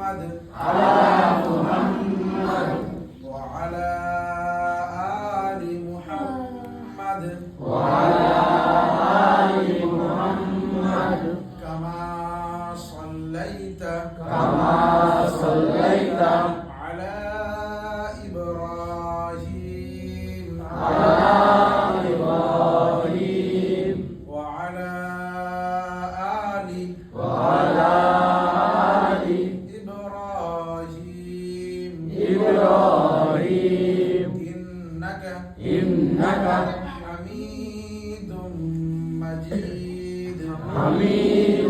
على محمد وعلى آل محمد وعلى آل محمد كما صليت على إبراهيم وعلى آل إبراهيم إنك حميد مجيد حميد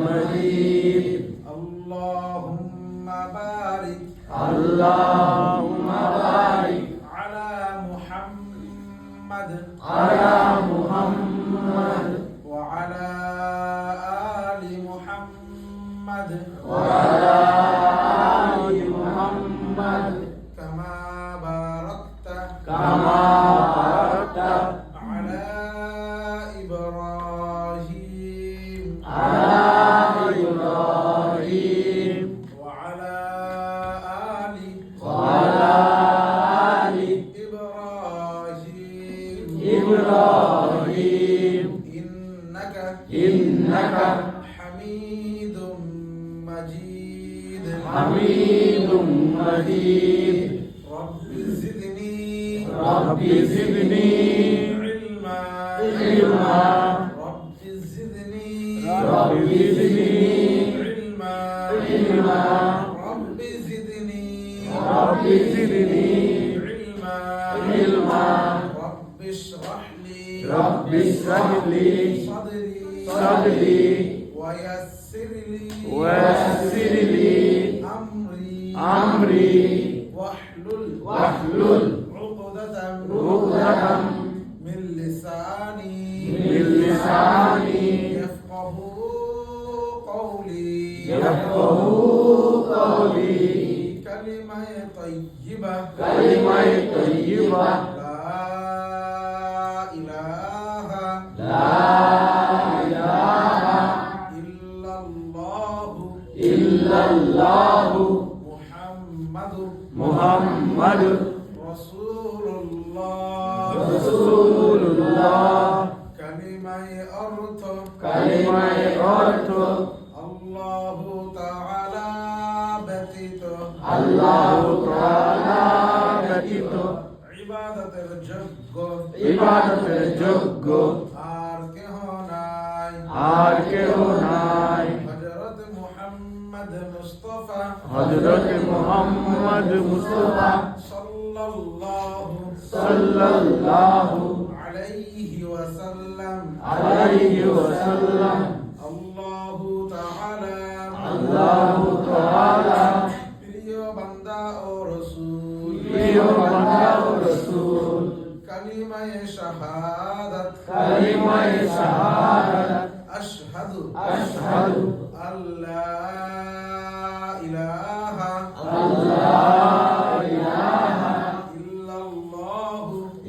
مجيد اللهم بارك اللهم بارك على محمد على محمد وعلى آل محمد وعلى آل محمد كما باركت كما باركت على إبراهيم على إبراهيم وعلى آل إبراهيم إبراهيم إنك حميد مجيد حميد مجيد رب زدني رب زدني علما رب زدني رب زدني علما رب زدني رب زدني علما رب اشرح لي صدري ويسر لي أمري واحلل عقدة من لساني يفقه قولي كلمة طيبة لا إله إلا الله محمد رسول الله كلمة أرث الله تعالى بتيته عبادة الجغ আর কেহ নাই হযরত মুহাম্মদ মুস্তাফা সাল্লাল্লাহু আলাইহি ওয়াসাল্লাম আল্লাহু তাআলা প্রিয় বান্দা ও রাসূল কালিমায়ে শাহাদাত আশহাদু আল্লা ইলাহা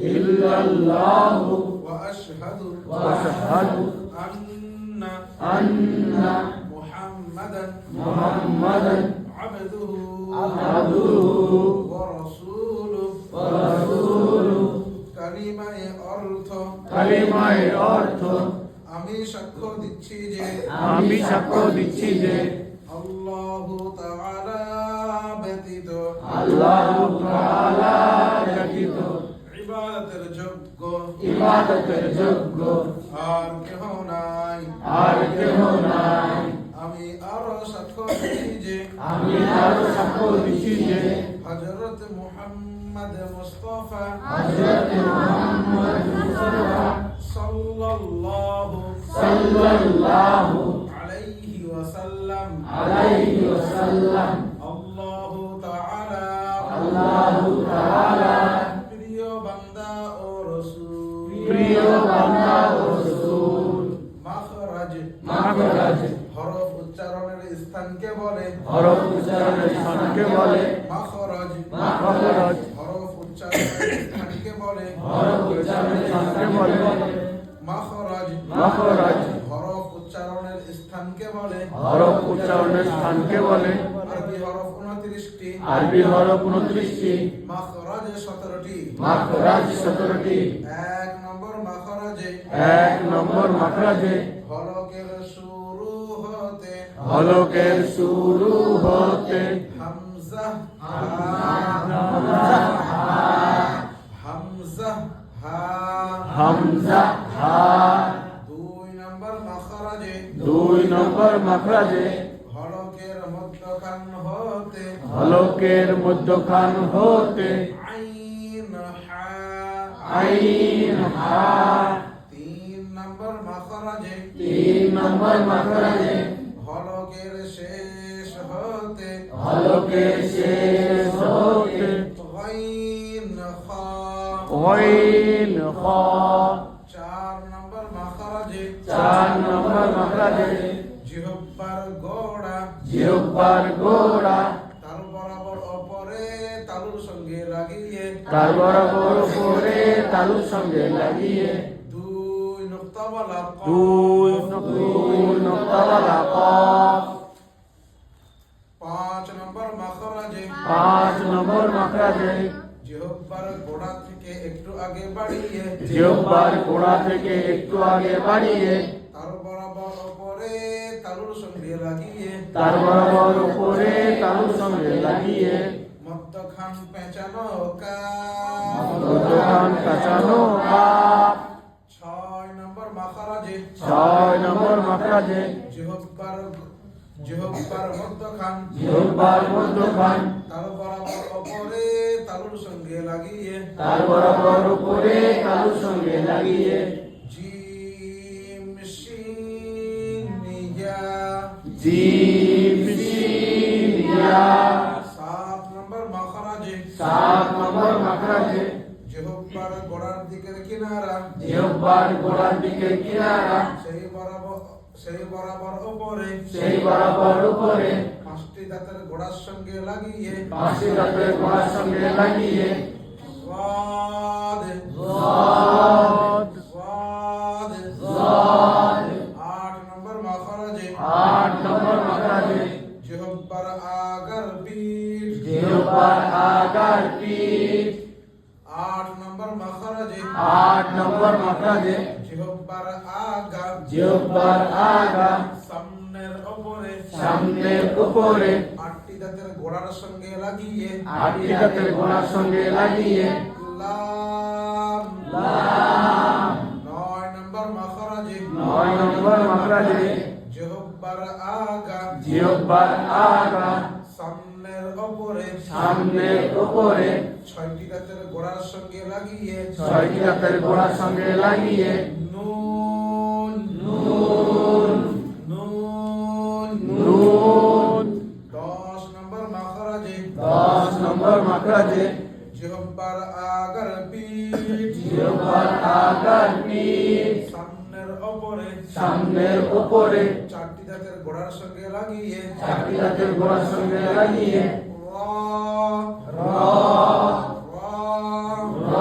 ইল্লাল্লাহু ওয়া আশহাদু আন্না মুহাম্মাদান আবদুহু ওয়া রাসূলুহু কালিমায়ে অর্থ আমি সাক্ষ্য দিচ্ছি যে আল্লাহু তাআলা ব্যতীত ইবাদতের যোগ্য আর কেহ নাই আমি আরো সাক্ষ্য দিচ্ছি যে হযরত মুহাম্মদ মুস্তাফা সাল্লাল্লাহু আলাইহি ওয়াসাল্লাম আল্লাহু তাআলা প্রিয় বান্দা ও রাসূল মাখরাজ হরফ উচ্চারণের স্থানকে বলে মাখরাজ হরফ উচ্চারণের স্থানকে বলে মাখরাজ হরফ উচ্চারণের স্থানকে বলে আরবি 29টি, আরবি হরফ 29টি, মাখরাজ 17টি। মাখরাজ 17টি। 1 নম্বর মাখরাজে 1 নম্বর মাখরাজে হলকের শুরু হতে হলকের শুরু হতে হামজা হামজা হা। 2 নম্বর মাখরাজে 2 নম্বর মাখরাজে হলকের মধ্যখান হতে হলকের মধ্যখান হতে আইন হা। আইন হা। 3 নম্বর মাখরাজে 3 নম্বর মাখরাজে হলকের শেষ হতে হলকের শেষ হতে গাইন খা। ওয়াইন খা। 4 নম্বর মাখরাজে 4 নম্বর মাখরাজে জিহ্বার গোড়া জিহ্বার গোড়া তার বরাবর অপরে তালুর সঙ্গে লাগিয়ে তার বরাবর উপরে তালুর সঙ্গে লাগিয়ে 2 নুক্তাওয়ালা কফ। 2 নোক্তাওয়ালা কফ। 5 নম্বর মাখরাজে 5 নম্বর মাখরাজে জিহ্বার গোড়া থেকে একটু আগে বাড়িয়ে জিহ্বার গোড়া থেকে একটু আগে বাড়িয়ে তার বরাবর অপরে তালুর সঙ্গে লাগিয়ে তার বরাবর উপরে তালুর সঙ্গে লাগিয়ে মধ্যখান পেঁচানো কাফ। মধ্যখান কাঁচানো কাপ। 6 নম্বর মাখরাজে 6 নম্বর মাখরাজে জিহ্বার মধ্যখান জিহ্বার মধ্যখান তার বরাবর অপরে তালুর সঙ্গে লাগিয়ে তার বরাবর উপরে তালুর সঙ্গে লাগিয়ে জিম শিন ইয়া। জিম শিন ইয়া। 7 নম্বর মাখরাজে 7 নম্বর মাখরাজে জিহ্বার গোড়ার দিকের কিনারা জিহ্বার গোড়ার দিকে কিনারা সেই বরাবর উপরে সেই বরাবর উপরে 5টি দাঁতের গোড়ার সঙ্গে লাগিয়ে 5টি দাঁতের গোড়ার সঙ্গে লাগিয়ে সাদ সাদ সাদ সাদ। 8 নম্বর মাখরাজে 8 নম্বর মাখরাজে জিহ্বার আগার পিঠ জিহ্বার আগার পিঠ। 8 নম্বর মাখরাজে 8 নম্বর মাখরাজে জিহ্বার আগা জিহ্বার আগা সামনের উপরে সামনের উপরে 8টি দাঁতের গোড়ার সঙ্গে লাগিয়ে 8টি দাঁতের গোড়ার সঙ্গে লাগিয়ে লাম লাম। 9 নম্বর মাখরাজে 9 নম্বর মাখরাজে জিহ্বার আগা জিহ্বার আগা সামনের উপরে সামনের উপরে 6টি দাঁতের গোড়ার সঙ্গে লাগিয়ে 6টি দাঁতের গোড়ার সঙ্গে লাগিয়ে নুন নুন নুন নুন। 10 নম্বর মাখরাজে 10 নম্বর মাখরাজে জিহ্বার আগার পিঠ জিহ্বার আগার পিঠ সামনের উপরে সামনের উপরে 4টি দাঁতের গোড়ার সঙ্গে লাগিয়ে 4টি দাঁতের গোড়ার সঙ্গে লাগিয়ে রা র রা র।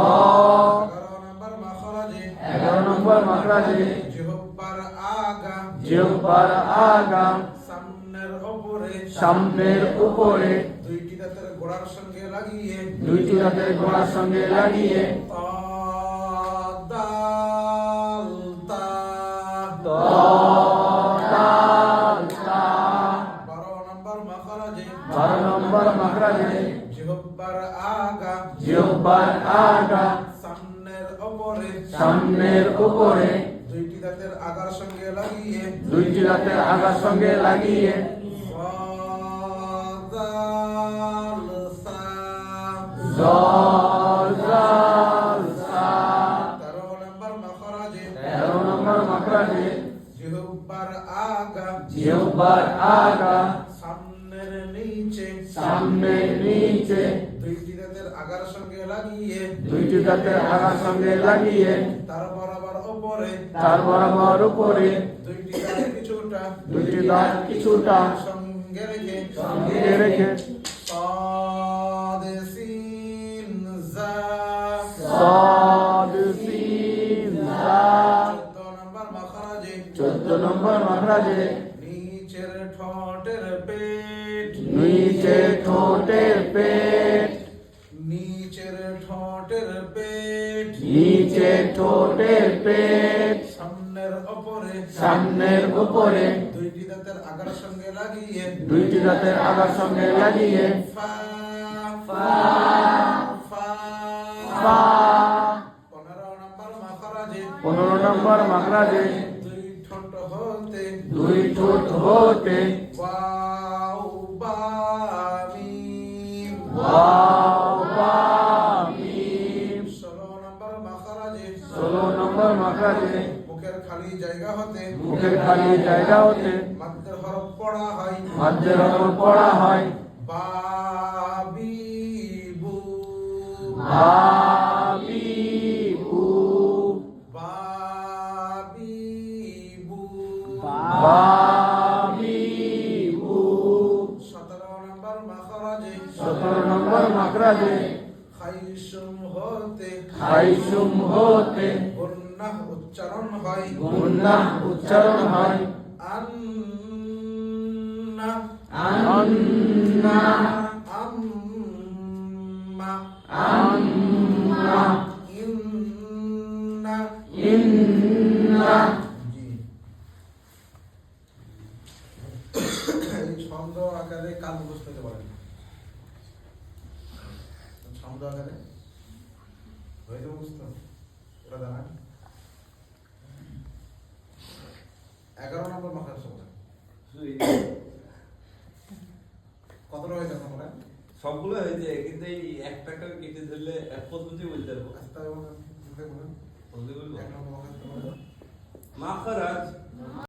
11 নম্বর মাখরাজে 11 নম্বর মাখরাজে জিহ্বার আগা জিহ্বার আগা সামনের উপরে সামনের উপরে 2টি দাঁতের গোড়ার সঙ্গে লাগিয়ে 2টি দাঁতের গোড়ার সঙ্গে লাগিয়ে তা দাল তা। ত তাল তা। 12 নম্বর মাখরাজে 12 নম্বর মাখরাজে জিহ্বার আগা জিহ্বার আগা সামনের উপরে সামনের উপরে 2টি দাঁতের আগার সঙ্গে লাগিয়ে 2টি দাঁতের আগার সঙ্গে লাগিয়ে সা দাল সা। জল জাল সা। 13 নম্বর মাখরাজে 13 নম্বর মাখরাজে জিহ্বার আগা জিহ্বার আগা সামনের নিচে সামনের নিচে 2টি দাঁতের আগার সঙ্গে লাগিয়ে 2টি দাঁতের আগার সঙ্গে লাগিয়ে তার বরাবর উপরে তার বরাবর উপরে 2টি দাঁত কিছুটা 2টি দাঁত কিছুটা সঙ্গে রেখে সঙ্গে রেখে সাদ সিন জা। সাদ সিন জা। 14 নম্বর মাখরাজে 14 নম্বর মাখরাজে নিচের ঠোঁটের পেট নিচে ঠোঁট ঠোঁটের পেট সামনের ওপরে সামনের উপরে দুইটি দাঁতের আগার সঙ্গে লাগিয়ে দুইটি দাঁতের আগার সঙ্গে লাগিয়ে ফা ফা ফা ফা 15 নম্বর মাখরাজে 15 নম্বর মাখরাজে দুই ঠোঁট হতে দুই ঠোঁট হতে ওয়াও বা মিম ওয়াও বা মিম 16 নম্বর মাখরাজে 16 নম্বর মাখরাজে মুখের খালি জায়গা হতে মুখের খালি জায়গা হতে মাদ্দের হরফ পড়া হয় মাঝের ওপর পড়া হয় বা বি বু বাবিবু বাবিবু বাবিবু 17 নম্বর মাখরাজে 17 নম্বর মাখরাজে খাইসুম হতে খাইসুম হতে গুন্নাহ উচ্চারণ হয় গুন্নাহ উচ্চারণ হয় আন্না আন্না আম্মা আম্মা ইন্না ইন্না জি এই ছন্দ আকারে কাল মুখস্থ করতে পারেন ছন্দ আকারে হয়ে মুখস্থ ওটা জানান 11 নম্বর মাখার সময় কতটা হয়েছে তোমরা সবগুলো হয়েছে কিন্তু এই একটাকে কেটে ধরলে এক পদ্ধতি বলতে পারবো আস্তে মুখে বলুন বলতে বলবো এক নম্বর মাখার সময় মাখরাজ